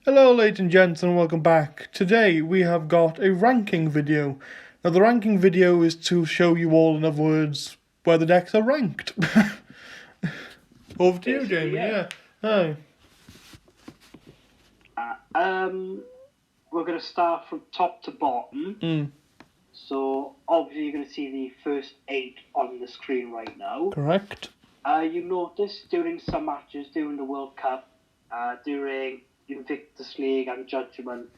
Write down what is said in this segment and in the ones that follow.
Hello ladies and gents and welcome back. Today we have got a ranking video. Now the ranking video is to show you all, in other words, where the decks are ranked. Over to you, Jamie, yeah. Hi. We're going to start from top to bottom. So obviously you're going to see the first 8 on the screen right now. Correct. You notice during some matches, during the World Cup, during Invictus League and Judgment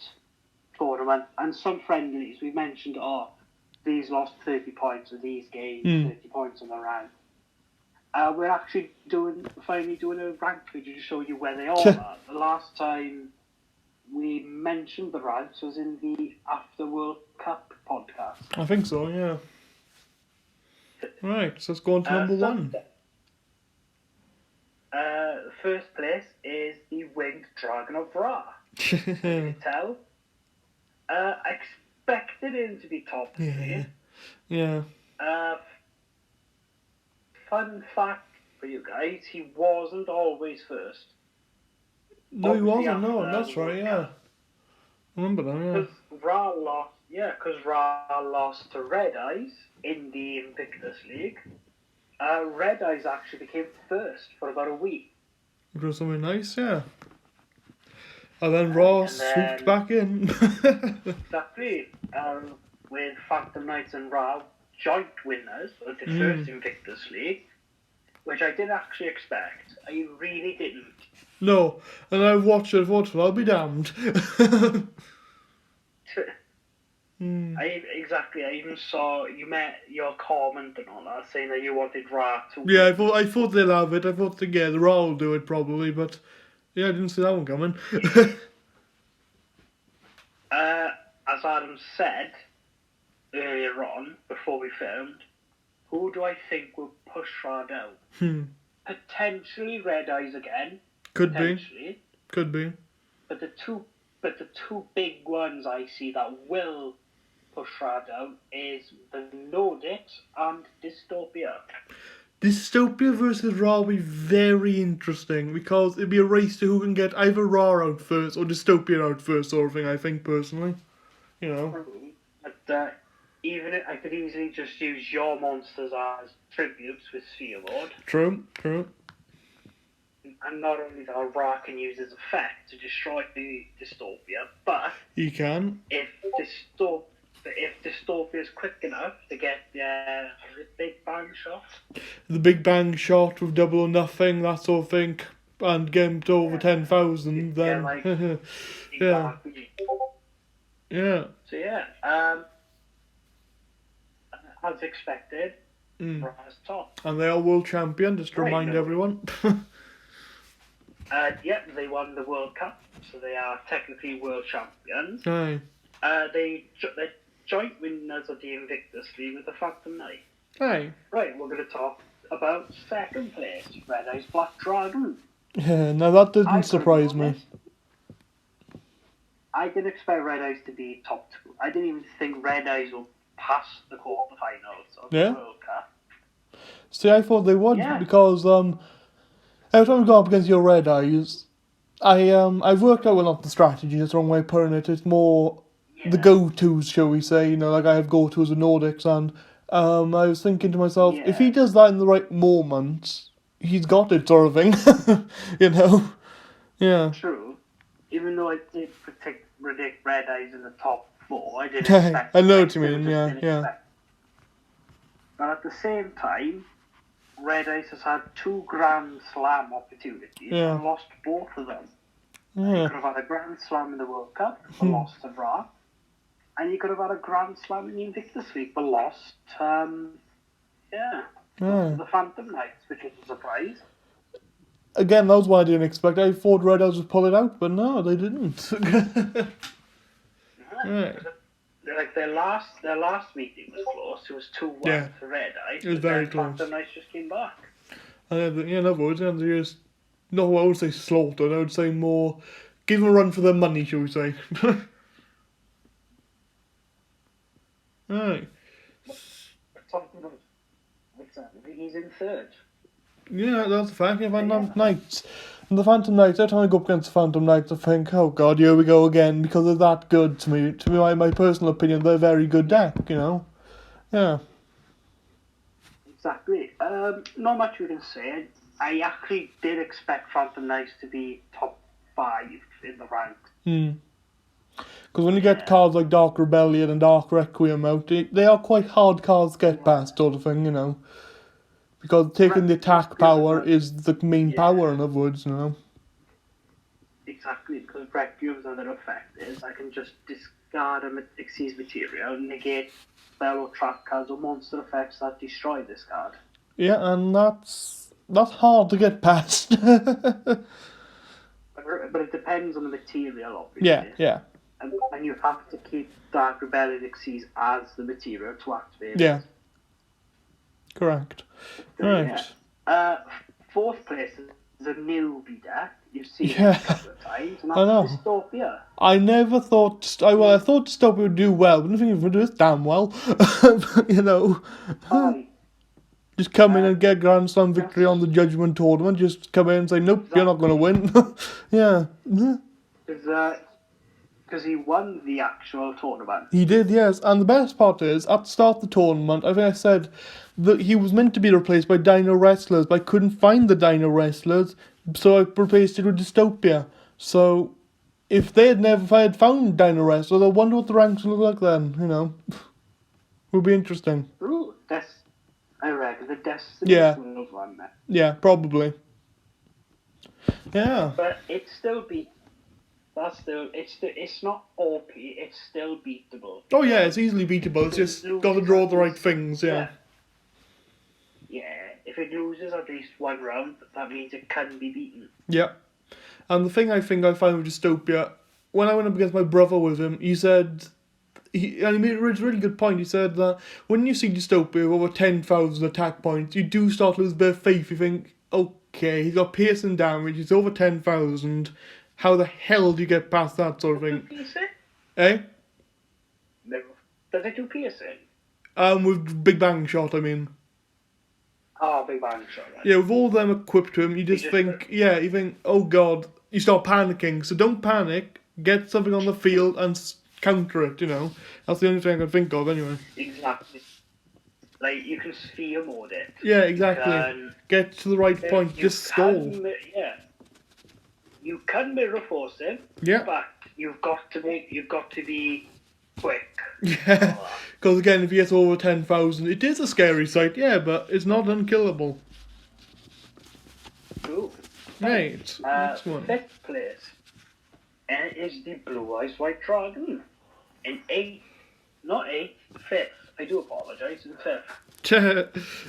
Tournament, and some friendlies, we mentioned, these lost 30 points or these gained 30 points on the rank. We're actually finally doing a rank video to show you where they all are. The last time we mentioned the ranks was in the After World Cup podcast. I think so, yeah. Right, so let's go on to number 1. First place is the Winged Dragon of Ra. You can tell. I expected him to be top 3. Yeah. Fun fact for you guys, he wasn't always first. No, he wasn't, no, that's right, yeah. I remember that, yeah. Because Ra lost to Red Eyes in the Invictus League. Red Eyes actually became first for about a week. It was something nice, yeah. And then Ra swooped back in. Exactly. With Phantom Knights and Ra joint winners of the first Invictus League, which I didn't actually expect. I really didn't. No, and I watched it, I'll be damned. I even saw you met your comment and all that, saying that you wanted Ra to win. Yeah, I thought they'll have it. I thought the Ra will do it probably, but yeah, I didn't see that one coming. As Adam said earlier on, before we filmed, who do I think will push Ra down? Potentially Red Eyes again. Could be. But the two big ones I see that will push Ra down is the Nordics and Dystopia. Dystopia versus Ra will be very interesting because it'd be a race to who can get either Ra out first or Dystopia out first, sort of thing. I think personally, you know. But even I could easily just use your monsters as tributes with Sphere Lord. True. And not only that, Ra can use his effect to destroy the Dystopia, but he can. If Dystopia is quick enough to get the Big Bang shot. The Big Bang shot with double or nothing, that sort of thing, and get him to over 10,000, then... Yeah. So as expected, Ra's top. And they are world champion, just to remind everyone. They won the World Cup, so they are technically world champions. Aye. They're joint winners of the Invictus League with the Phantom Knight. Aye. Right, we're going to talk about second place, Red Eyes Black Dragon. Yeah, now that didn't surprise me. I didn't expect Red Eyes to be top 2. I didn't even think Red Eyes will pass the quarterfinals of the World Cup. See, I thought they would because every time we go up against your Red Eyes, I've worked out not the strategy, that's the wrong way of putting it. It's more the go-tos, shall we say. You know, like I have go-tos with Nordics, and I was thinking to myself, if he does that in the right moment, he's got it, sort of thing. You know? Yeah. True. Even though I did predict Red Eyes in the top 4, I didn't expect. I know what you mean. Yeah. But at the same time, Red Eyes has had 2 Grand Slam opportunities and lost both of them. You could have had a Grand Slam in the World Cup but lost to Ra, and you could have had a Grand Slam in the Invictus League but lost to the Phantom Knights, which was a surprise. Again, that was what I didn't expect. I thought Red Eyes would pull it out, but no, they didn't. Like their last meeting was close. It was 2-1 for Red Eyes. It was very close. Phantom Knights just came back. In other words, they just, no, I would say slaughtered. I would say more, give them a run for their money, shall we say. Right. He's in third. Yeah, that's a fact. If I'm Knights. And the Phantom Knights, every time I go up against the Phantom Knights, I think, oh god, here we go again, because they're that good to me. To me, my personal opinion, they're a very good deck, you know? Yeah. Exactly. Not much we can say. I actually did expect Phantom Knights to be top 5 in the rank. Because when you get cards like Dark Rebellion and Dark Requiem out, they are quite hard cards to get past, sort of thing, you know? Because taking the attack power is the main power, in other words, you know? Exactly, because Requiem's other effect is I can just discard a Xyz material, negate spell or trap cards or monster effects that destroy this card. Yeah, and that's hard to get past. But it depends on the material, obviously. Yeah. And you have to keep Dark Rebellion Xyz as the material to activate Yeah. it. Correct. Right. Yeah. Fourth place is a newbie deck. You've seen it a couple of times, and that's Dystopia. I never thought... I thought Dystopia would do well, but I didn't think it would do this damn well. You know. Just come in and get Grand Slam victory on the Judgment Tournament. Just come in and say, nope, you're not going to win. Yeah. Because he won the actual tournament. He did, yes. And the best part is, at the start of the tournament, I think I said that he was meant to be replaced by Dino Wrestlers, but I couldn't find the Dino Wrestlers, so I replaced it with Dystopia. So, if I had found Dino Wrestlers, I wonder what the ranks would look like then, you know. Would be interesting. Ooh, I reckon the Destiny will have won that. Yeah, probably. Yeah. But it's still it's not OP, it's still beatable. Oh yeah, it's easily beatable, it's just got to draw the right things, yeah. Yeah, if it loses at least one round, that means it can be beaten. Yeah. And the thing I think I find with Dystopia, when I went up against my brother with him, he said, he made a really good point, he said that when you see Dystopia with over 10,000 attack points, you do start to lose a bit of faith, you think, okay, he's got piercing damage, it's over 10,000, how the hell do you get past that sort of thing? Eh? Does it do piercing? With Big Bang Shot, I mean. Oh, Big Bang Shot, right. Yeah, with all them equipped to him, you think, oh god, you start panicking, so don't panic, get something on the field and counter it, you know. That's the only thing I can think of, anyway. Exactly. Like, you can sphere mode it. Yeah, exactly. Get to the right point, just stall. You can mirror force him, but you've got to be quick. Yeah, because again, if he gets over 10,000, it is a scary sight, but it's not unkillable. Ooh. Right, next one. Fifth place is the Blue Eyes White Dragon. In fifth. I do apologise, in fifth.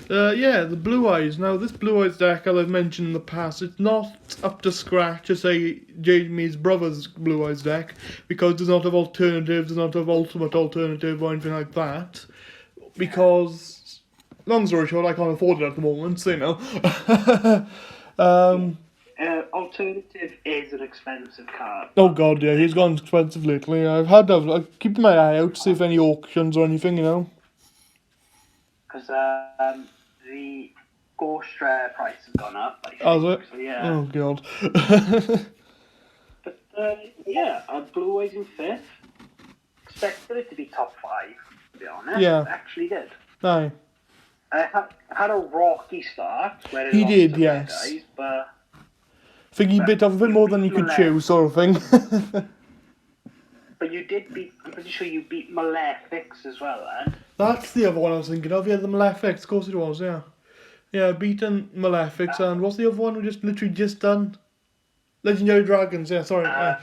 The Blue Eyes. Now, this Blue Eyes deck, as I've mentioned in the past, it's not up to scratch to say Jamie's brother's Blue Eyes deck, because it does not have alternatives, does not have ultimate alternative or anything like that. Because, long story short, I can't afford it at the moment, so you know. Alternative is an expensive card. Oh god, yeah, he's gone expensive lately. I'm keeping my eye out to see if any auctions or anything, you know. Because the Ghost Rare price has gone up. Has it? So, yeah. Oh god. But Blue Eyes in fifth. Expected it to be top 5, to be honest. Yeah. Actually did. Aye. Had a rocky start. Where he did, yes. Guys, but I think he bit off a bit more than he could chew, sort of thing. But you did I'm pretty sure you beat Malefics as well, then. That's the other one I was thinking of, the Malefics, of course it was, yeah. Yeah, beaten Malefics, and what's the other one we literally just done? Legendary Dragons, yeah, sorry. Yeah.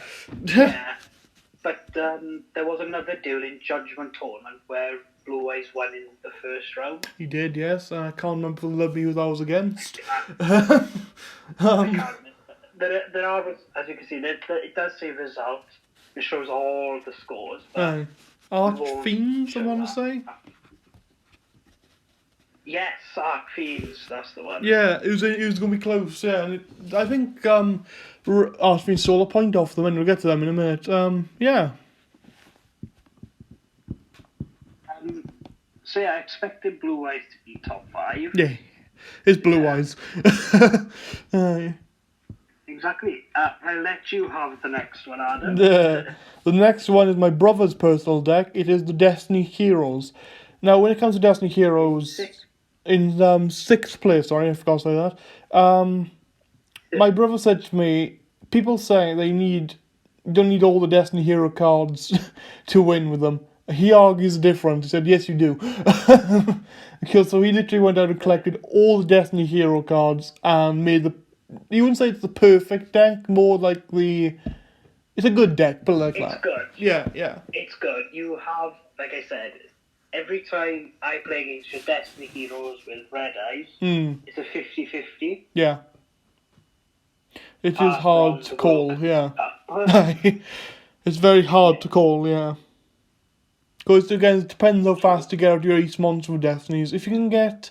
But there was another duel in Judgment Tournament where Blue Eyes won in the first round. He did, yes. I can't remember for the love of me who that was against. I can't remember. There are, as you can see, it does say results. It shows all the scores. Archfiends, I want to say? Yes, Archfiends, that's the one. Yeah, it was going to be close, yeah. And I think Archfiends stole a point off them, and we'll get to them in a minute. Yeah. So I expected Blue Eyes to be top 5. Yeah, it's Blue Eyes. exactly. I'll let you have the next one, Adam. The next one is my brother's personal deck. It is the Destiny Heroes. Now, when it comes to Destiny Heroes, in 6th place, sorry, I forgot to say that. My brother said to me, people say don't need all the Destiny Hero cards to win with them. He argues different. He said, yes, you do. So he literally went out and collected all the Destiny Hero cards and made you wouldn't say it's the perfect deck, more like it's a good deck, but like that. It's good. Yeah. It's good. You have, like I said, every time I play against your Destiny Heroes with Red Eyes, it's a 50-50. Yeah. It is hard to call, yeah. It's very hard to call, yeah. Because again, it depends how fast you get out your East Monster with Destinies. If you can get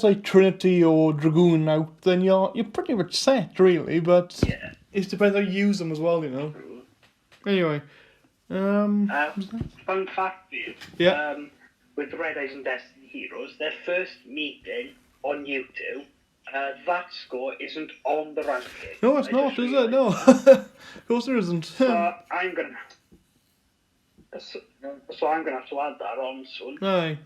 like Trinity or Dragoon out, then you're pretty much set, really. But it depends how you use them as well, you know. Anyway, fun fact for you. Yeah. With the Red Eyes and Destiny Heroes, their first meeting on YouTube, that score isn't on the ranking. No, it's not, is it? No. Of course there isn't. So I'm gonna have to add that on soon. Aye.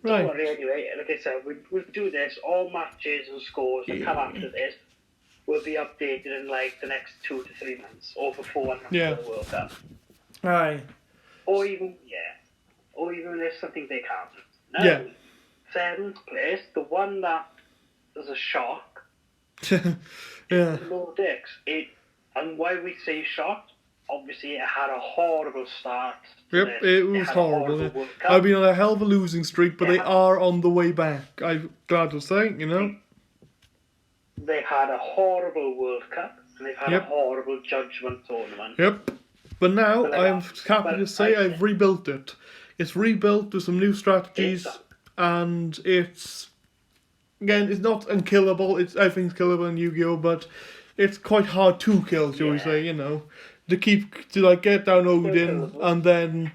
Right. Don't worry, anyway. Like I said, we'll do this. All matches and scores that come after this will be updated in like the next 2 to 3 months, or before and after the World Cup. Aye. Or even if something big happens. Now, 7th place, the one that was a shock. Nordics. And why we say shocked? Obviously, it had a horrible start. Yep, it was horrible. I've been on a hell of a losing streak, but they are on the way back. I'm glad to say, you know. They had a horrible World Cup, and they've had a horrible Judgment Tournament. Yep. But now, I'm happy to say I've rebuilt it. It's rebuilt with some new strategies, and it's not unkillable. Everything's killable in Yu-Gi-Oh, but it's quite hard to kill, shall we say, you know. To get down Odin and then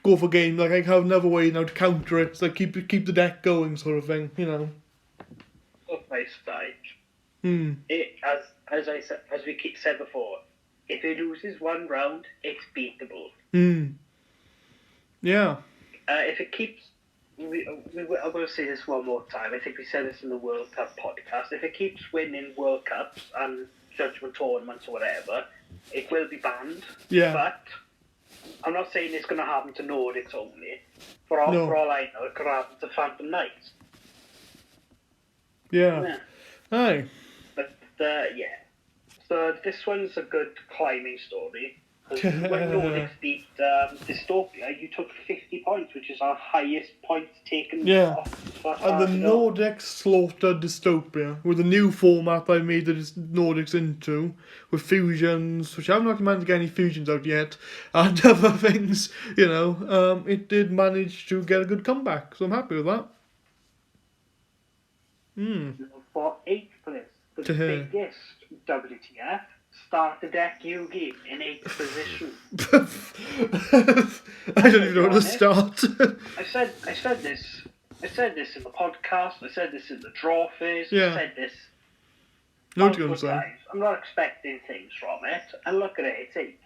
go for game. Like, I have another way now to counter it, so keep the deck going, sort of thing, you know. Up my stage. As we said before, if he loses one round, it's beatable. Yeah. If it keeps, I'm going to say this one more time. I think we said this in the World Cup podcast. If it keeps winning World Cups and Judgment Tournaments or whatever, it will be banned. Yeah. But I'm not saying it's going to happen to Nordics only. For all I know, it could happen to Phantom Knights. Yeah. Aye. But so this one's a good climbing story. When Nordics beat Dystopia, you took 50 points, which is our highest points taken off. And the Nordics slaughtered Dystopia with the new format I made the Nordics into, with fusions, which I haven't actually managed to get any fusions out yet, and other things, you know. It did manage to get a good comeback, so I'm happy with that. For 8th place, the biggest WTF, starter deck Yugi in 8th position. I don't even know where to start. I said this in the podcast. I said this in the draw phase. Yeah. I said this. Multiple times. I'm not expecting things from it, and look at it. It's 8th.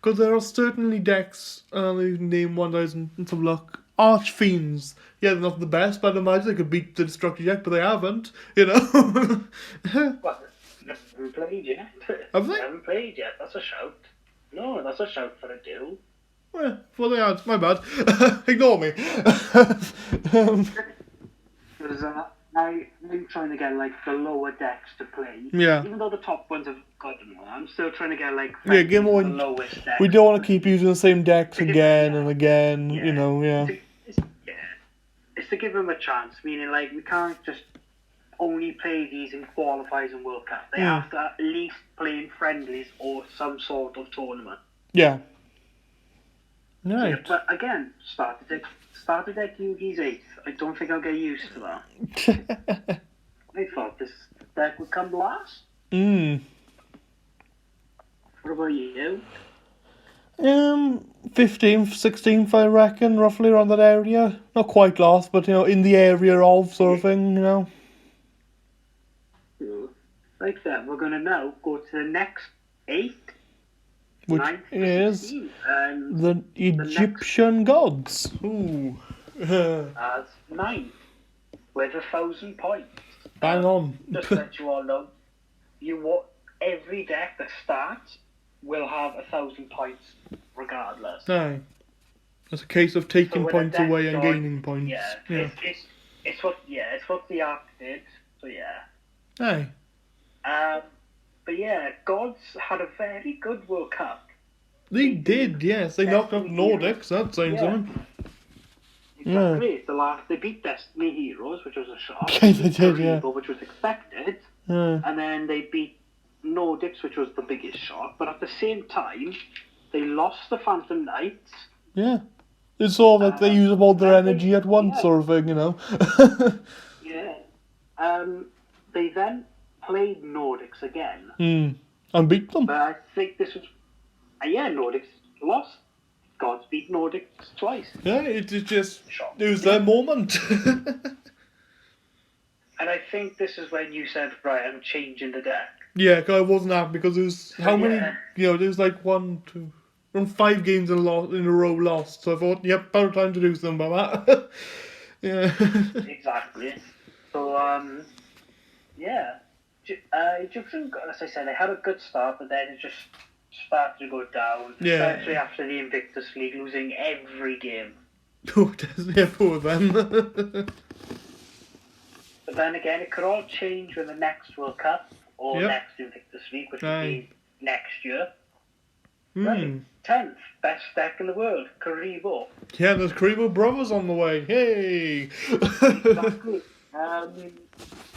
Because there are certainly decks. Name one that isn't some luck. Archfiends. Yeah, they're not the best, but I imagine they could beat the Destructive Deck, but they haven't. You know. Well, they haven't played yet. Have they? They haven't played yet. That's a shout. No, that's a shout for a duel. Well, they had. My bad. Ignore me. Because I'm trying to get like the lower decks to play. Yeah. Even though the top ones have gotten one, I'm still trying to get like the lowest decks. We don't want to keep using the same decks again and again. You know, It's to give them a chance. Meaning, like, we can't just only play these in qualifiers and World Cup. They have to at least play in friendlies or some sort of tournament. Yeah. Right. Yeah, but again, starter deck Yugi's 8th. I don't think I'll get used to that. I thought this deck would come last. What about you? 15th, 16th, I reckon, roughly around that area. Not quite last, but, you know, in the area of sort of thing, you know. like that, we're going to now go to the next 8, which 9th to is 16. And the Egyptian gods. Ooh. as 9th with 1,000 points. Bang on. Just to let you all know, every deck that starts will have 1,000 points regardless. Aye. It's a case of taking points away and gaining points. Yeah. It's what the app did. So yeah. Aye. But yeah, Gods had a very good World Cup. They did, yes. They knocked off Nordics, that's saying something. Exactly. They beat Destiny Heroes, which was a shock. They did, yeah. Which was expected. Yeah. And then they beat Nordics, which was the biggest shock. But at the same time, they lost the Phantom Knights. Yeah. It's sort of like they use up all their energy at once, sort of thing, you know. Yeah. They then played Nordics again. And beat them. But I think this was... Nordics lost. Gods beat Nordics twice. Yeah, it was their moment. And I think this is when you said, right, I'm changing the deck. Yeah, cause I wasn't happy because there was there was like 1, 2, 5 games in a row lost. So I thought, yep, about time to do something about that. Yeah. Exactly. So, Egyptian, as I said, they had a good start, but then it just started to go down. Yeah. Especially after the Invictus League, losing every game. Oh, poor them. But then again, it could all change with the next World Cup or next Invictus League, which will be next year. Right. 10th best deck in the world, Karibo. Yeah, there's Karibo brothers on the way. Hey! Exactly.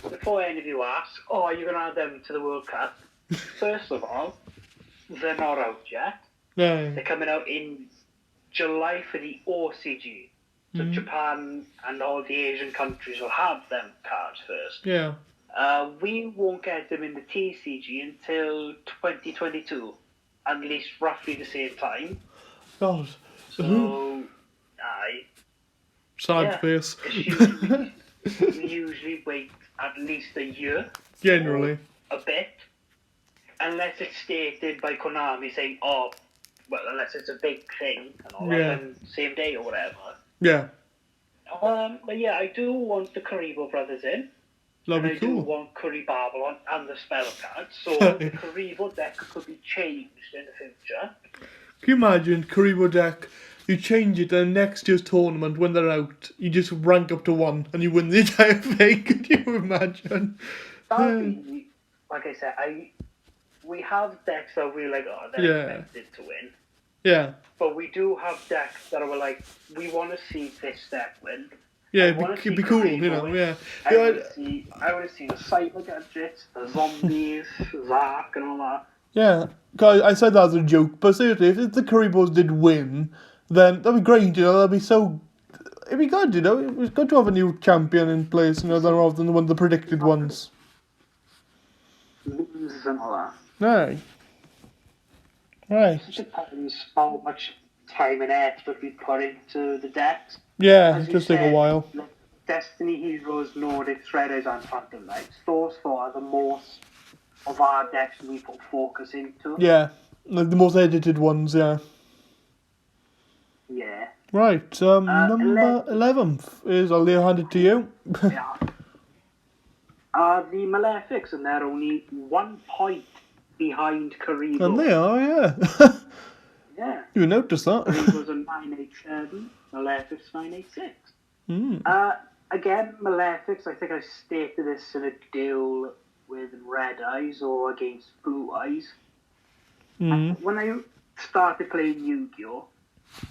Before any of you ask, are you going to add them to the World Cup? First of all, they're not out yet. No. They're coming out in July for the OCG. So Japan and all the Asian countries will have them cards first. Yeah. We won't get them in the TCG until 2022. At least roughly the same time. God. So, aye. Sad face. We usually wait at least a year. Generally. A bit. Unless it's stated by Konami saying, unless it's a big thing and all that, then same day or whatever. Yeah. But yeah, I do want the Karibo brothers in. That'd be cool. I do want Curry Babylon and the spell cards, so the Karibo deck could be changed in the future. Can you imagine Karibo deck? You change it, and next year's tournament, when they're out, you just rank up to 1 and you win the entire thing. Could you imagine? Like I said, we have decks that we're like, they're expected to win. Yeah. But we do have decks that are like, we want to see this deck win. Yeah, it'd be cool, you know, yeah. I want to see the Cyber Gadgets, the Zombies, Zark and all that. Yeah, I said that as a joke, but seriously, if the Karibos did win, then that'd be great, you know, it'd be good, you know, it's good to have a new champion in place, you know, rather than one of the predicted ones. Losers and all that. Aye. Right. It depends how much time and effort we put into the decks. Yeah, it does take a while. Destiny Heroes, Nordics, Red Eyes and Phantom Knights, those 4 are the most of our decks we put focus into. Yeah, like the most edited ones, yeah. Yeah. Right, number 11th is, I'll hand it to you. Yeah. The Malefics, and they're only 1 point behind Karibo. And they are, yeah. Yeah. You noticed that. Karibo's a 987, Malefics 986. Again, Malefics, I think I stated this in a duel with Red Eyes or against Blue Eyes. When I started playing Yugioh,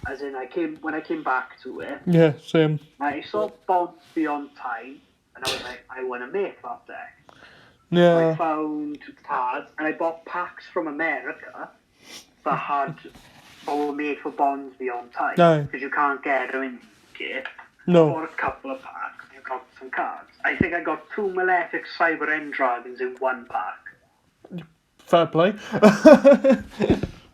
as in when I came back to it, yeah, same. I saw Bonds Beyond Time, and I was like, I want to make that deck. Yeah. I found cards, and I bought packs from America that were made for Bonds Beyond Time. No. Because you can't get them in the UK. No. I bought a couple of packs, and I got some cards. I think I got 2 Malefic Cyber End Dragons in 1 pack. Fair play.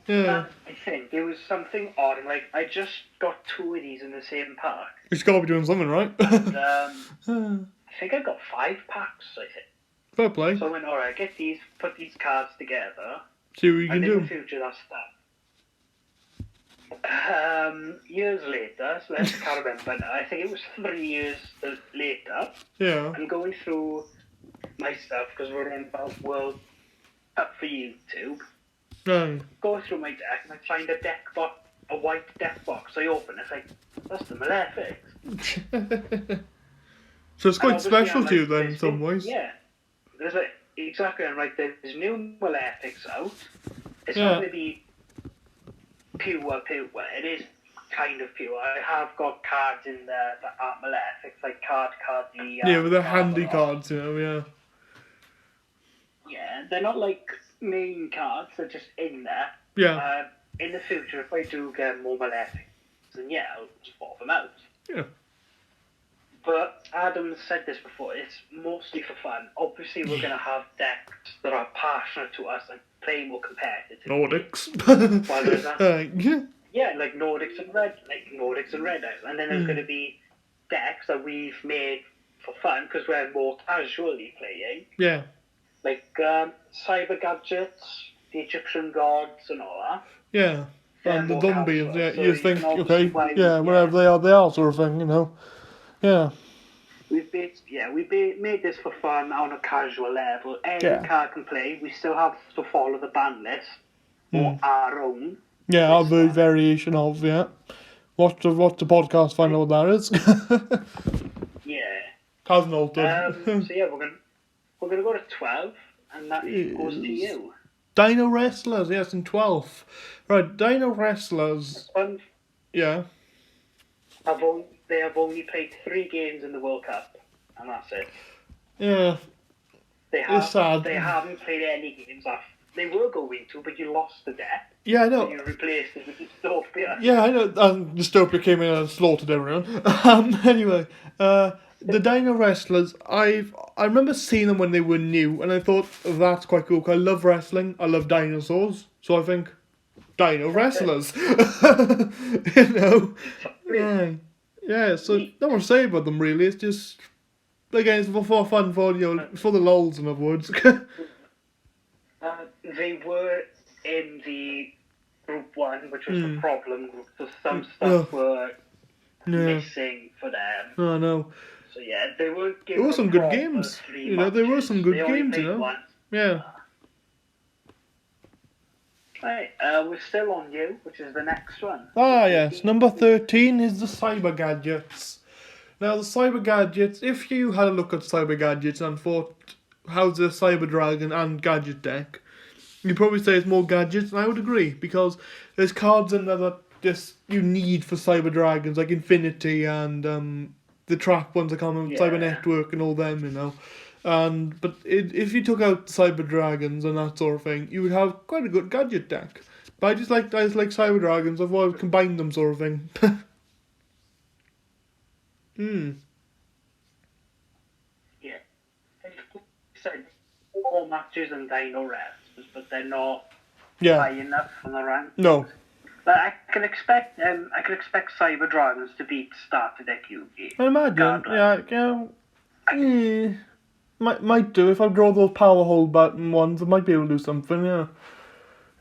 Yeah. I think it was something odd. Like, I just got 2 of these in the same pack. It's got to be doing something, right? And, I think I got 5 packs, I think. Fair play. So I went, alright, put these cards together. See what you can and do. in the future, that's that. Years later, so I can't remember, I think it was 3 years later. Yeah. I'm going through my stuff because we're on about World Cup for YouTube. Right. Go through my deck and I find a deck box, a white deck box. I open it, it's like, that's the Malefics. So it's quite special to you then, in some ways. Yeah. There's like, exactly, and like there's new Malefics out. It's not going to be pure. It is kind of pure. I have got cards in there that aren't Malefics, like card. Yeah, with the handy cards, yeah. Yeah, they're not like main cards, they're just in there. Yeah. In the future, if I do get more Malefics, then yeah, I'll swap them out. Yeah. But Adam said this before, it's mostly for fun. Obviously, we're going to have decks that are passionate to us and play more competitive. Nordics. Yeah, like Nordics and Red Eyes. And then there's going to be decks that we've made for fun because we're more casually playing. Yeah. Like Cyber Gadgets, the Egyptian gods and all that. Yeah. And the zombies, yeah. So you think, okay, wherever they are, sort of thing, Yeah. We've made this for fun on a casual level. Any card can play. We still have to follow the ban list or our own. Yeah, our variation of, Watch the podcast, find out what that is. Yeah. Hasn't altered. So yeah, we're gonna go to 12, and that goes to you. Dino Wrestlers, yes, in 12. Right, Dino Wrestlers. Yeah. They have only played 3 games in the World Cup, and that's it. Yeah. It's sad. They haven't played any games after. They were going to, but you lost the deck. Yeah, I know. So you replaced it with Dystopia. Yeah, I know. And Dystopia came in and slaughtered everyone. Anyway, the Dino Wrestlers, I remember seeing them when they were new, and I thought, that's quite cool, 'cause I love wrestling, I love dinosaurs, so I think, Dino Wrestlers. Yeah, so not much to say about them really, it's just, again, it's for fun, for the lols in other words. They were in the Group 1, which was the problem group, so some stuff were missing for them. Oh, no. So yeah, they weren't given. There were some good games. There were some good games, Yeah. Right, we're still on you, which is the next one. Ah, yes. Number 13 is the Cyber Gadgets. Now, the Cyber Gadgets, if you had a look at Cyber Gadgets and thought, how's the Cyber Dragon and Gadget deck, you'd probably say it's more gadgets, and I would agree, because there's cards in there that you need for Cyber Dragons, like Infinity and the trap ones that come with Cyber Network and all them, But if you took out Cyber Dragons and that sort of thing, you would have quite a good gadget deck. But I just like Cyber Dragons, I've always combined them sort of thing. Yeah. Said 4 matches and Dino Reps, but they're not high enough on the rank. No. But I can expect Cyber Dragons to beat starter deck Yugioh. I imagine, Might do. If I draw those power hold button ones, I might be able to do something, Yeah.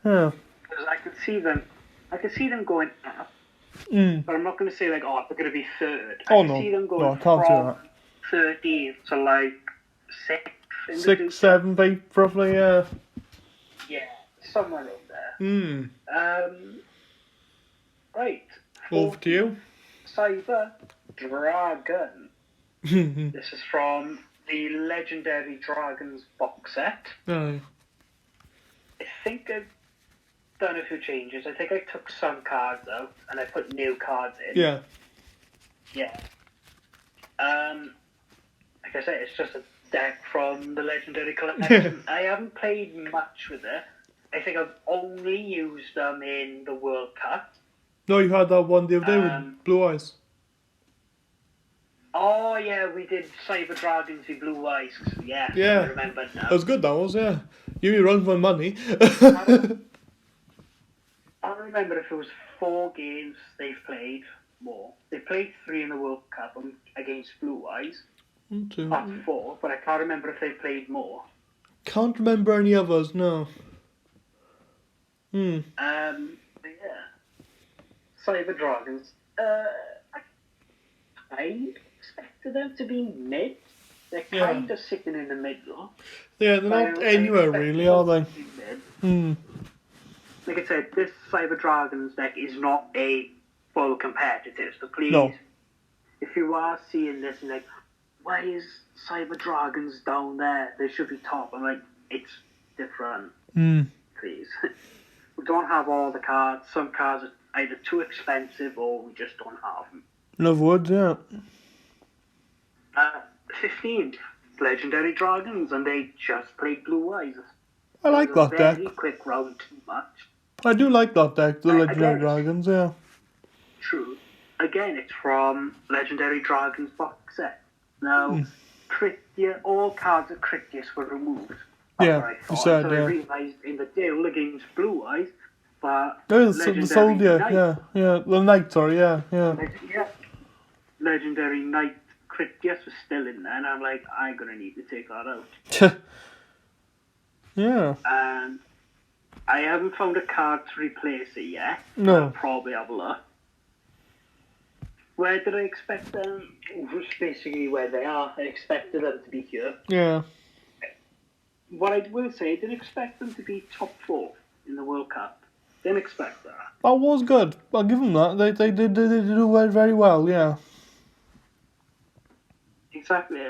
Because I could see them going up. But I'm not going to say like, they're going to be 3rd. I can see them going from 13th to like 6th. 6th, 7th, 8th, roughly, Yeah, somewhere in there. Right. Over to you. Cyber Dragon. This is from the Legendary Dragons box set. Aye. I think I've done a few changes. I think I took some cards out and I put new cards in. Yeah. Yeah. Like I said, it's just a deck from the Legendary Collection. I haven't played much with it. I think I've only used them in the World Cup. No, you had that one the other day with Blue Eyes. Oh, yeah, we did Cyber Dragons with Blue Eyes. Yeah, I remember now. That was good, that was, yeah. You me run for money. I don't remember if it was 4 games they've played more. They played 3 in the World Cup against Blue Eyes. Top 4, but I can't remember if they played more. Can't remember any others, no. But yeah. Cyber Dragons. I expected them to be mid. They're kind of sitting in the middle. Yeah, they're not anywhere really, are they? Like I said, this Cyber Dragons deck is not a full competitive, so please, if you are seeing this and like, why is Cyber Dragons down there? They should be top. I'm like, it's different. Please. We don't have all the cards. Some cards are either too expensive or we just don't have them. In other words, yeah. 15 Legendary Dragons, and they just played Blue Eyes. I like that deck. Very quick round, too much. I do like that deck, the Legendary Dragons, yeah. True. Again, it's from Legendary Dragons box set. Now, all cards of Critias were removed. Yeah, you said, so I realised in the duel against Blue Eyes, but the Soldier, the Knight, sorry, yeah. Legendary Knight Critias was still in there, and I'm like, I'm going to need to take that out. Yeah. And I haven't found a card to replace it yet. No. I'll probably have a look. Where did I expect them? Just basically where they are. I expected them to be here. Yeah. What I will say, I didn't expect them to be top 4 in the World Cup. Didn't expect that. That was good. I'll give them that. They did do very well, yeah. Exactly.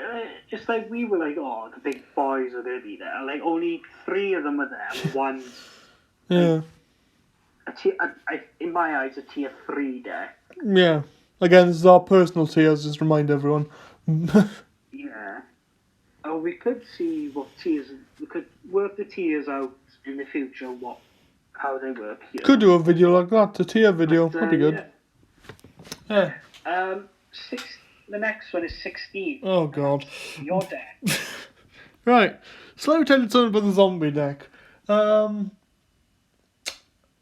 Just like we were like, oh, the big boys are going to be there. Like, only 3 of them were there. One's... Yeah. In my eyes, a tier 3 deck. Yeah. Again, this is our personal tiers, just remind everyone. Yeah. Oh, we could see what tiers... We could work the tiers out in the future, how they work here. Could do a video like that, a tier video. That'd be good. Yeah. The next one is 16. Oh, God. Your deck. Right. So let me tell you something about the zombie deck.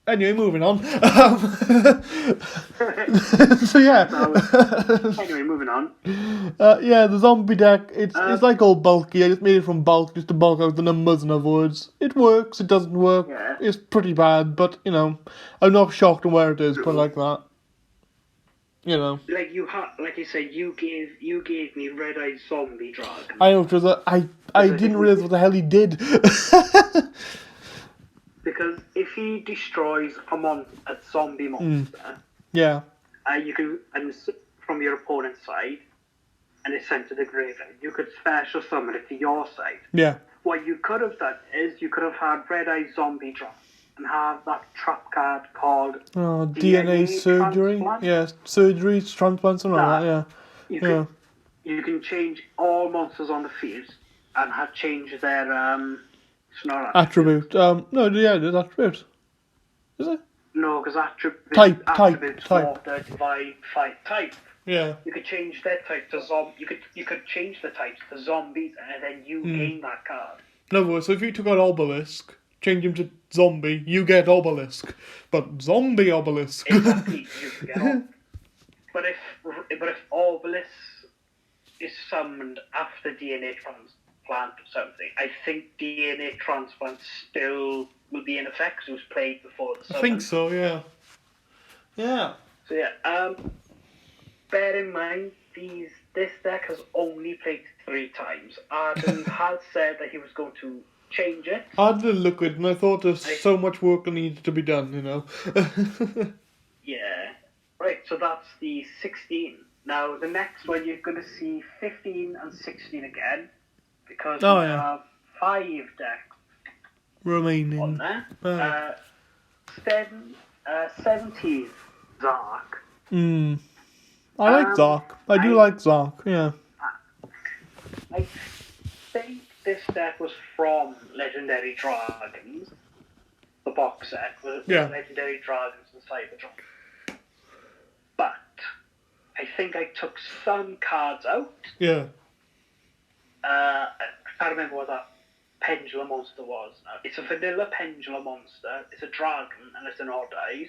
Anyway, moving on. So yeah. Anyway, moving on. Yeah, the zombie deck, it's like all bulky. I just made it from bulk, just to bulk out the numbers, in other words. It works, it doesn't work. Yeah. It's pretty bad, but, you know, I'm not shocked on where it is, put it like that. You know. Like you said, you gave me Red Eyed Zombie Dragon. I know, because I didn't realise what the hell he did. Because if he destroys a zombie monster, yeah, you can, and from your opponent's side, and it's sent to the graveyard, you could special summon it to your side. Yeah. What you could have done is you could have had Red Eye Zombie Dragon and have that trap card called DNA surgery. Transplant. Yeah, surgery, transplant, something like that. Yeah. You can change all monsters on the field and change their attribute. No, yeah, it is attribute. Is it? No, because attributes Water, divine, fight, type. Yeah. You could change their type to You could change the types to zombies, and then you gain that card. In other words, so if you took out Obelisk, change him to zombie, you get Obelisk, but zombie Obelisk. Exactly, you get But if Obelisk is summoned after DNA transplant or something, I think DNA transplant still will be in effect because it was played before the summon. I think so, yeah. Yeah. So yeah, bear in mind, this deck has only played 3 times. Arden has said that he was going to change it. I had a look at it and I thought there's so much work that needed to be done, you know. Yeah. Right, so that's the 16. Now, the next one, you're going to see 15 and 16 again, because we have 5 decks remaining on there. 17, Zark. I like Zark. I do like Zark, yeah. I think this deck was from Legendary Dragons, the box set, with Legendary Dragons and Cyber Dragons. But I think I took some cards out. Yeah. I can't remember what that Pendulum monster was now. It's a vanilla Pendulum monster. It's a dragon and it's an odd eyes.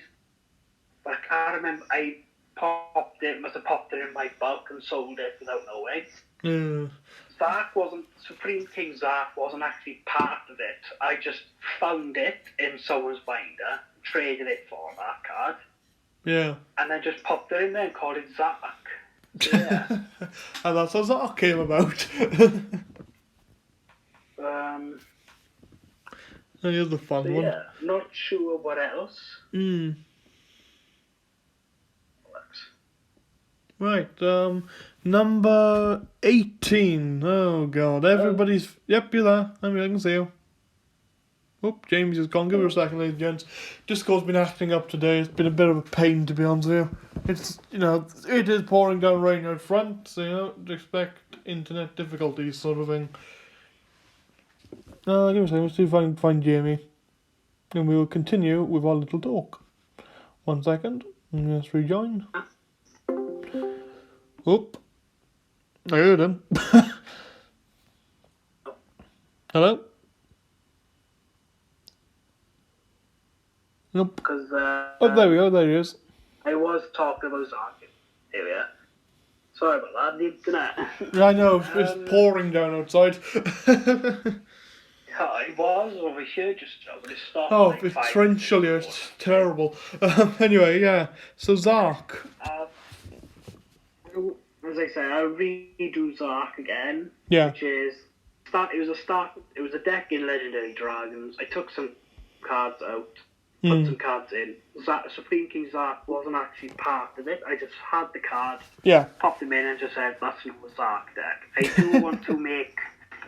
But I can't remember. Must have popped it in my bulk and sold it without knowing. Supreme King Zark wasn't actually part of it. I just found it in someone's binder, traded it for that card. Yeah. And then just popped it in there and called it Zark. Yeah. And that's how Zark came about. Here's the fun one. Yeah, not sure what else. Right, number 18. Oh, God. Everybody's... Yep, you're there. I can see you. Oh, James is gone. Give her a second, ladies and gents. Discord's been acting up today. It's been a bit of a pain, to be honest with you. It's, it is pouring down rain out front, so, expect internet difficulties, sort of thing. Give me a second. Let's see if I can find Jamie. And we will continue with our little talk. 1 second. Let's rejoin. Oop. I heard him. Hello? Nope. Because, oh, there we go. There he is. I was talking about Zark. Here we are. Sorry about that, the internet. Yeah, I know. It's pouring down outside. Yeah, it was over here just now, but it stopped. Oh, it's torrential here. It's terrible. Anyway, yeah. So, Zark. As I said, I'll redo Zark again. Yeah. Which is it was a deck in Legendary Dragons. I took some cards out, put some cards in. Supreme King Zark wasn't actually part of it. I just had the card, popped them in and just said, that's not a Zark deck. I do want to make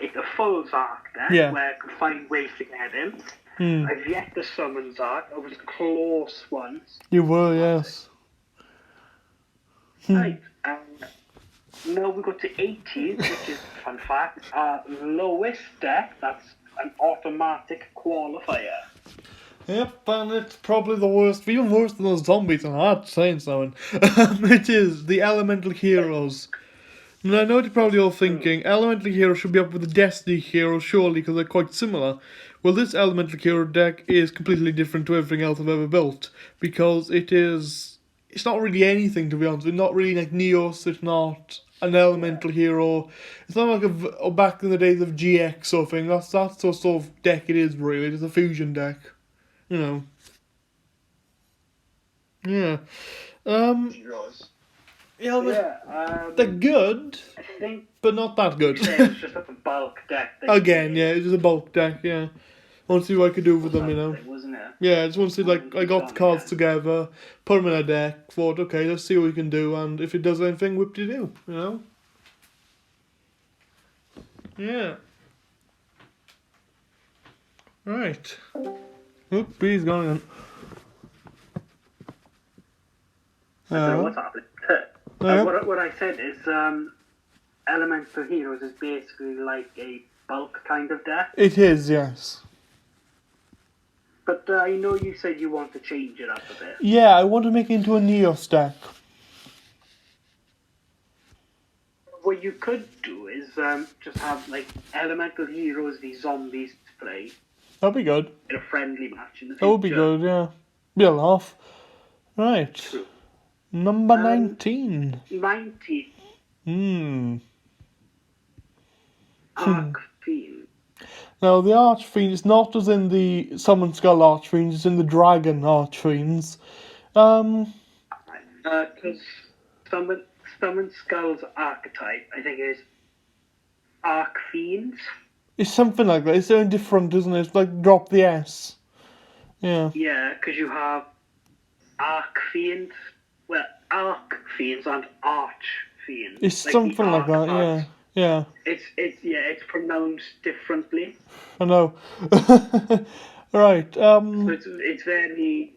it a full Zark deck where I could find ways to get him. I've yet to summon Zark. I was close once. You were, yes. Right. Now we go to 18, which is a fun fact. Lowest deck, that's an automatic qualifier. Yep, and it's probably the worst, even worse than those zombies, and I'm saying something. It is the Elemental Heroes. And I know what you're probably all thinking, Elemental Heroes should be up with the Destiny Heroes, surely, because they're quite similar. Well, this Elemental Hero deck is completely different to everything else I've ever built, because it's not really anything, to be honest. It's not really like Neos, it's not an Elemental Hero. It's not like back in the days of GX or thing. That's the sort of deck it is, really. It's a fusion deck. Yeah. They're good, I think, but not that good. It's just like a bulk deck. Again, it's just a bulk deck, I want to see what I could do with them, Wasn't it? Yeah, I just want to see, I got the cards together, put them in a deck, thought, okay, let's see what we can do, and if it does anything, whip-de-doo, Yeah. Right. Oop, he's gone again. I don't know what's happening. What I said is, Elemental Heroes is basically like a bulk kind of deck. It is, yes. But I know you said you want to change it up a bit. Yeah, I want to make it into a Neos deck. What you could do is just have Elemental Heroes v Zombies to play. That'd be good. In a friendly match in the future. That would be good, yeah. Be a laugh. Right. True. Number 19. 19. Archfiend. Now, the Archfiend is not as in the Summon Skull Archfiend, it's in the Dragon Archfiends. Because Summon Skull's archetype, I think, is Archfiends. It's something like that. It's so different, isn't it? It's like drop the S. Yeah. Yeah, because you have Archfiends. Well, Archfiends and Archfiends. It's something like that, yeah. It's pronounced differently. I know. Right. So it's very.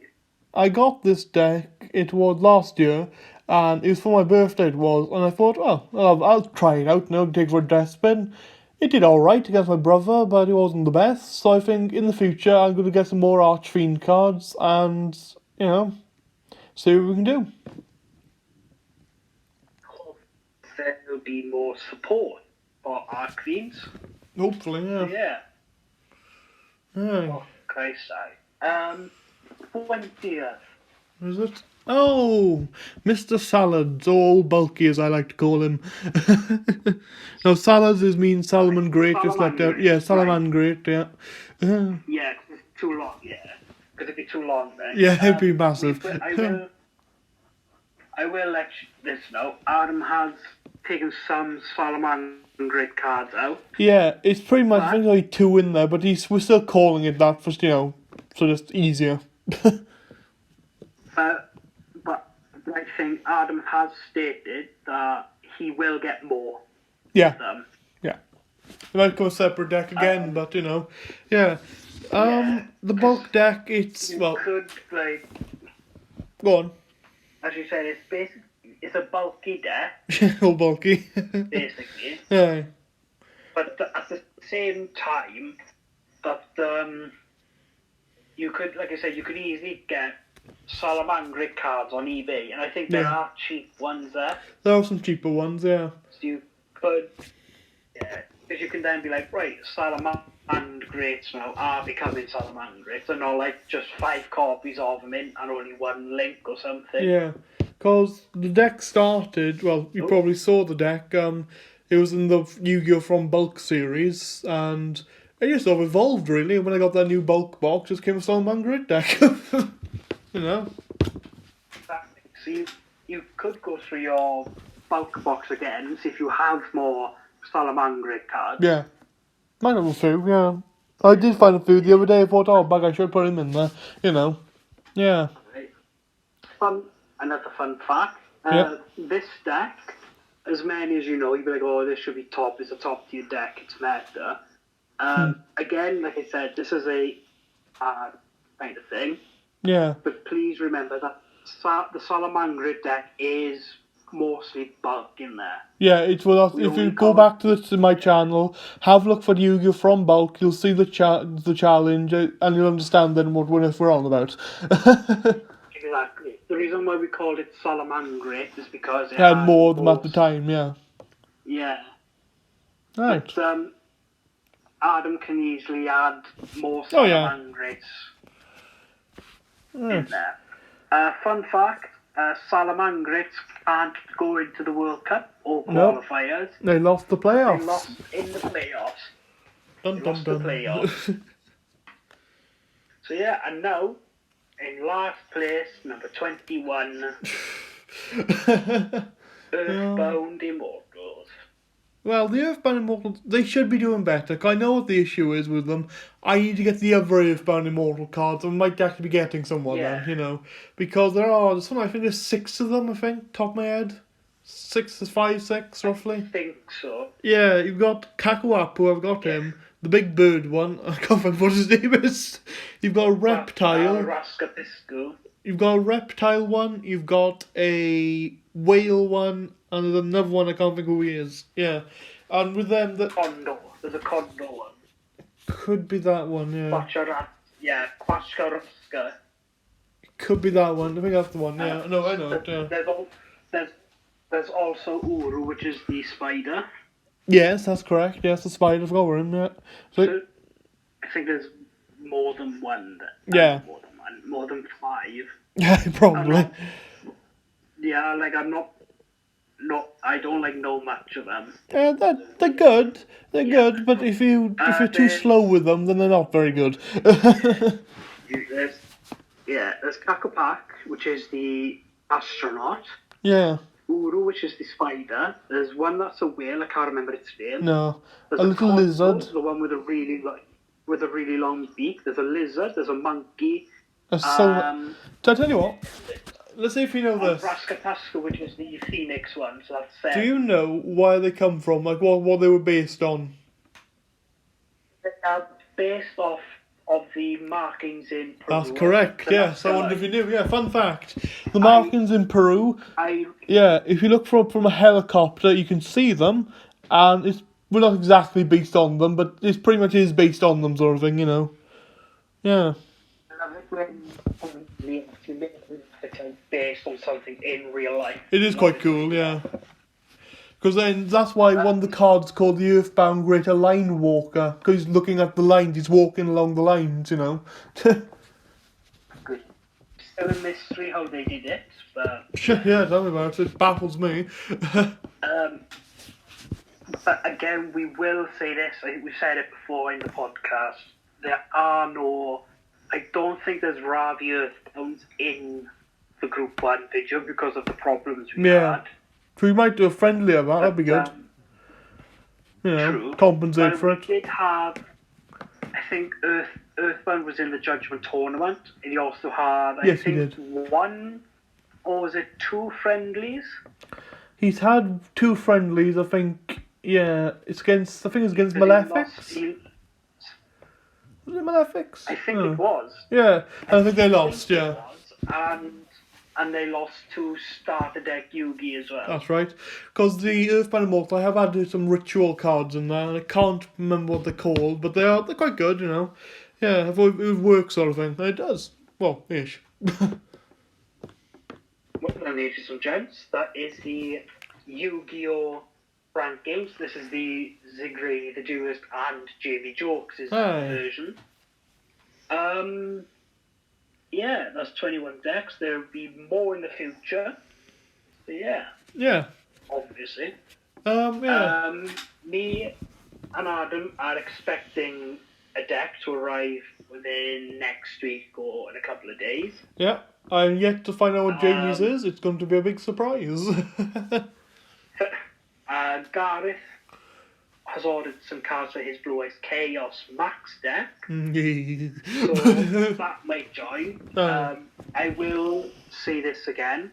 I got this deck. It was last year, and it was for my birthday. It was, and I thought, well, I'll try it out. Take for a death spin. It did all right against my brother, but it wasn't the best. So I think in the future I'm going to get some more Archfiend cards, and see what we can do. There will be more support for Archfiends. Hopefully, yeah. Oh, Christ, 20th. Is it? Oh, Mr. Salads, or Old Bulky as I like to call him. No, Salads means Salomon Great, just like that. Yeah, Salomon Great, yeah. Yeah, 'cause it's too long, yeah. Because it'd be too long then. Yeah, it'd be massive. I will let this know. Adam has taken some Salomon Great cards out. Yeah, it's pretty much, I think there's only 2 in there, but we're still calling it that for, so just easier. But I think Adam has stated that he will get more. Yeah. Yeah. It might go a separate deck again, but yeah. The bulk deck, it's you could go on. As you said, it's a bulky deck. All bulky. Basically. Yeah. But at the same time, you could, like I said, you could easily get Salamangreat cards on eBay, and I think there are cheap ones there. There are some cheaper ones, yeah. So you could, because you can then be like, right, Salamangreats now are becoming Salamangreats, and not like just 5 copies of them in and only 1 link or something. Yeah, because the deck started, well, you probably saw the deck, it was in the Yugioh from Bulk series, and it just sort of evolved, really. When I got that new bulk box, it just came a Salamangreat deck. So you could go through your bulk box again and see if you have more Salamangreat cards. Yeah. Might have a few, yeah. I did find a few the other day. I thought, I should put him in there, Yeah. Another fun fact. This deck, as many as you know, you'd be like, oh, this should be top. It's a top tier deck. It's meta. Again, like I said, this is a kind of thing. Yeah. But please remember that the Salamangreat deck is mostly bulk in there. Yeah, it's if you go back to my channel, have a look for the Yugioh from bulk, you'll see the challenge, and you'll understand then what we're on about. Exactly. The reason why we called it Salamangreat is because it had more of them at the time, yeah. Yeah. Right. But, Adam can easily add more Salamangreats in there. Fun fact, Salamangreats can't go into the World Cup or qualifiers. They lost the playoffs. They lost in the playoffs. The playoffs. So yeah, and now, in last place, number 21, Earthbound Immortals. Well, the Earthbound Immortals, they should be doing better. I know what the issue is with them. I need to get the other Earthbound Immortal cards. I might actually be getting someone then, because I think there's 6 of them, top of my head. 6, 5, 6, roughly. I think so. Yeah, you've got Kakuapu, I've got him. The big bird one, I can't remember what his name is. You've got a reptile. You've got a reptile one, you've got a whale one, and there's another one I can't think who he is. Yeah. And with them Condor. There's a Condor one. Could be that one, yeah. Quashkaruska. Could be that one. I think that's the one, yeah. No, I know it, yeah. There's also Uru, which is the spider. Yes, that's correct. Yes, the spider, I forgot where him, yeah. So, I think there's more than one. More than 5. Yeah, probably. I don't know much of them. Yeah, they're good. They're good, but if you're too slow with them, then they're not very good. There's Kakupak, which is the astronaut. Yeah. Uru, which is the spider. There's one that's a whale. I can't remember its name. No. There's a little lizard. The one with a really long beak. There's a lizard. There's a monkey. So I tell you what. Let's see if you know this. Raskataska, which is the phoenix one. So that's. Do you know where they come from? Like what they were based on? They are based off of the markings in Peru. That's correct, yes. I wonder if you knew. Yeah, fun fact. The markings in Peru, if you look from a helicopter, you can see them, and we're not exactly based on them, but it pretty much is based on them sort of thing, Yeah. I love it when based on something in real life. It is quite cool, yeah. Because then that's why one of the cards called the Earthbound Greater Line Walker, because he's looking at the lines, he's walking along the lines, Good. a mystery how they did it, but Yeah, tell me about it. It baffles me. but again, we will say this. I think we said it before in the podcast. There are no. I don't think there's Ravi Earthbounds in the Group 1 video because of the problems we had. So we might do a friendly of that. That'd be good. True. Compensate for it. We did have. I think Earthbound was in the Judgment Tournament, and he also had. I think he did. one, or was it 2 friendlies? He's had 2 friendlies, I think. Yeah, it's against. I think it's against Malefics. Was it Malefics? I think it was. Yeah, I think they lost. Yeah, and they lost to starter deck Yugioh as well. That's right. Because the Earthbound Immortal, I have added some ritual cards in there, and I can't remember what they're called, but they're quite good, you know. Yeah, it works sort of thing. And it does. Well, ish. Well, ladies and gents, that is the Yu-Gi-Oh! Rankings. This is the Zigri, the Duelist, and Jamie Jokes' version. Yeah, that's 21 decks. There'll be more in the future. So yeah. Yeah. Obviously. Yeah. Me and Adam are expecting a deck to arrive within next week or in a couple of days. Yeah. I'm yet to find out what Jamie's is. It's going to be a big surprise. Gareth has ordered some cards for his Blue Eyes Chaos Max deck. So that might join. I will say this again.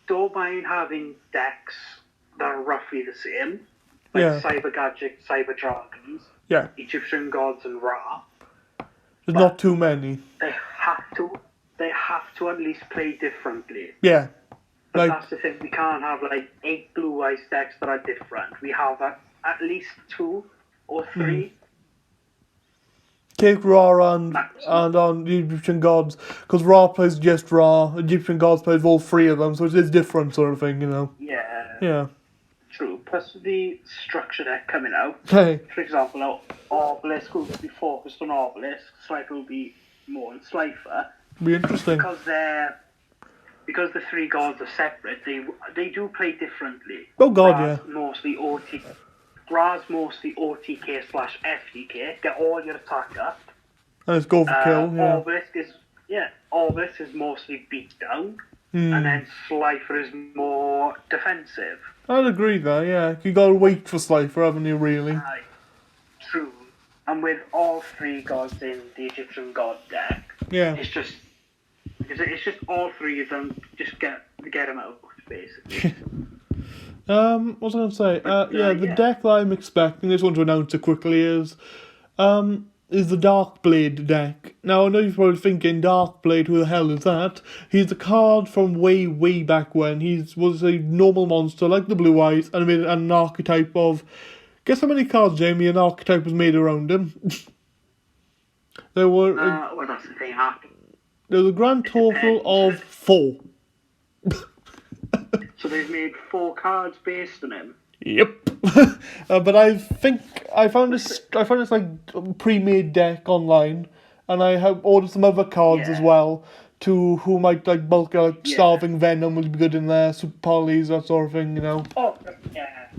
Don't mind having decks that are roughly the same. Like Cyber Gadget, Cyber Dragons, Egyptian Gods and Ra. There's not too many. They have to at least play differently. Yeah. But that's the thing, we can't have 8 Blue Eyes decks that are different. We have at least 2 or 3. Take Ra and on the Egyptian Gods, because Ra plays just Ra, Egyptian Gods plays all 3 of them, so it is different sort of thing, you know. Yeah. True. Plus the structure deck coming out. Hey. For example, Obelisk will be focused on Obelisk, Slifer will be more on Slifer. Be interesting. Because the 3 gods are separate, they do play differently. Oh God, Ra's mostly OTK/FTK. Get all your attack up. And let's go for kill. Obelisk is mostly beat down, and then Slifer is more defensive. I'd agree there. Yeah, you gotta wait for Slifer, haven't you? Really. True. And with all 3 gods in the Egyptian God deck, it's just all 3 of them. Just get them out, basically. What was I going to say? The deck that I'm expecting, I just want to announce it quickly, is the Darkblade deck. Now, I know you're probably thinking, Darkblade, who the hell is that? He's a card from way, way back when. He was a normal monster, like the Blue Eyes, and made an archetype of... Guess how many cards, Jamie, an archetype was made around him? There were... well, that's the thing, there was a grand total of 4. So they've made 4 cards based on him. Yep. But I think I found this pre-made deck online, and I have ordered some other cards as well who might bulk out. Starving Venom will be good in there. Super Polys, that sort of thing, you know. Oh yeah.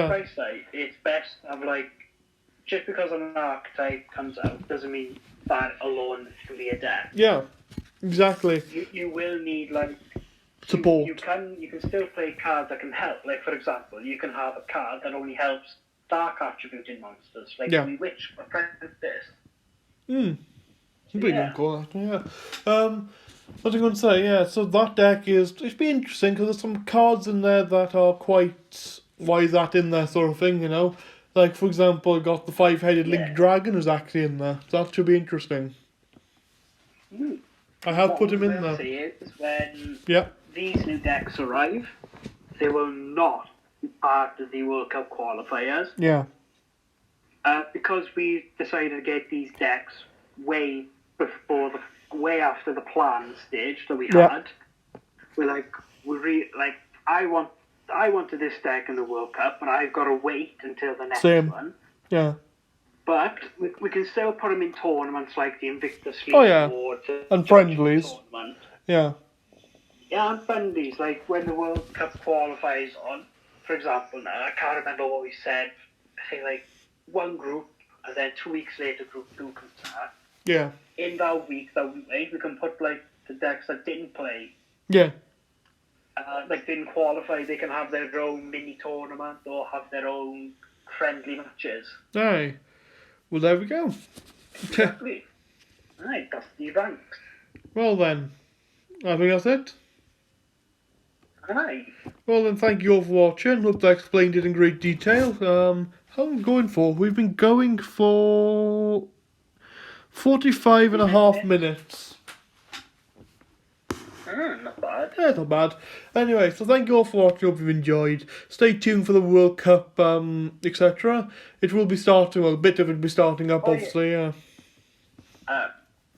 Price tag. It's best to have just because an archetype comes out doesn't mean that alone can be a deck. Yeah, exactly. You will need support. You can still play cards that can help. Like, for example, you can have a card that only helps dark attributing monsters, like Witch or this. Pretty good call, actually, yeah. What was I going to say? Yeah, so that deck it's been interesting because there's some cards in there that are quite, why is that in there sort of thing, you know? Like, for example, I got the 5-headed Linked Dragon is actually in there, so that should be interesting. I have put him in there. When these new decks arrive, they will not be part of the World Cup qualifiers. Yeah. Because we decided to get these decks way after the plan stage that we had. I wanted this deck in the World Cup, but I've got to wait until the next one. Yeah. But we can still put them in tournaments like the Invictus League or and friendlies. Tournament. Yeah. Yeah, and friendlies, like when the World Cup qualifies on, for example, now, I can't remember what we said, I think like one group, and then 2 weeks later group 2 comes out. Yeah. In that week, we can put like the decks that didn't play. Yeah. Like didn't qualify, they can have their own mini tournament or have their own friendly matches. Aye. Well, there we go. Exactly. Aye, that's the event. Well then, I think that's it. Aye. Well then, thank you all for watching. Hope I explained it in great detail. How are we going for? We've been going for 45 and a half minutes. Not bad. Yeah, not bad. Anyway, so thank you all for watching. Hope you've enjoyed. Stay tuned for the World Cup, etc. It will be starting, well, a bit of it will be starting up, obviously, yeah.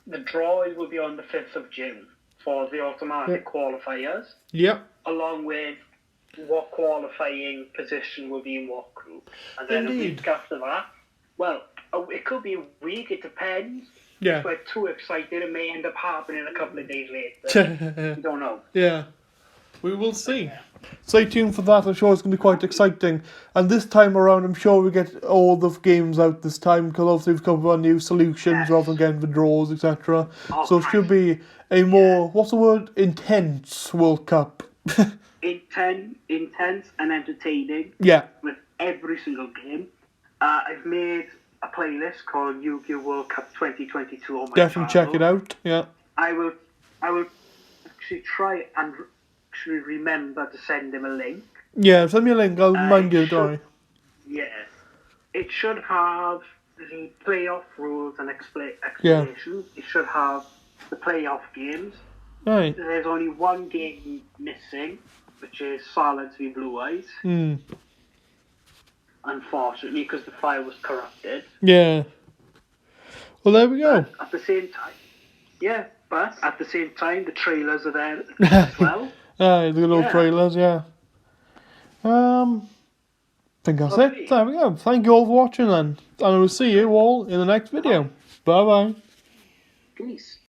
The draw will be on the 5th of June for the automatic qualifiers. Yep. Along with what qualifying position will be in what group. And then a week after that, well, it could be a week, it depends. Yeah. If we're too excited, it may end up happening a couple of days later. We don't know. Yeah. We will see. Stay tuned for that. I'm sure it's going to be quite exciting. And this time around, I'm sure we get all the games out this time, because obviously we've come up with new solutions rather than getting the draws, etc. So it should be a more, what's the word? Intense World Cup. Intense and entertaining. Yeah. With every single game. I've made a playlist called Yugioh World Cup 2022 on my Definitely channel. check it out. Yeah. I will actually try and remember to send him a link. Yeah, send me a link. I'll remind you, don't worry. Yeah. It should have the playoff rules and explanations. Yeah. It should have the playoff games. Right. There's only one game missing, which is Silence v Blue Eyes. Unfortunately, because the file was corrupted. Yeah. Well, there we go. But at the same time, the trailers are there as well. Aye, the little trailers, yeah. I think that's it. There we go. Thank you all for watching then. And I will see you all in the next video. Bye-bye. Peace.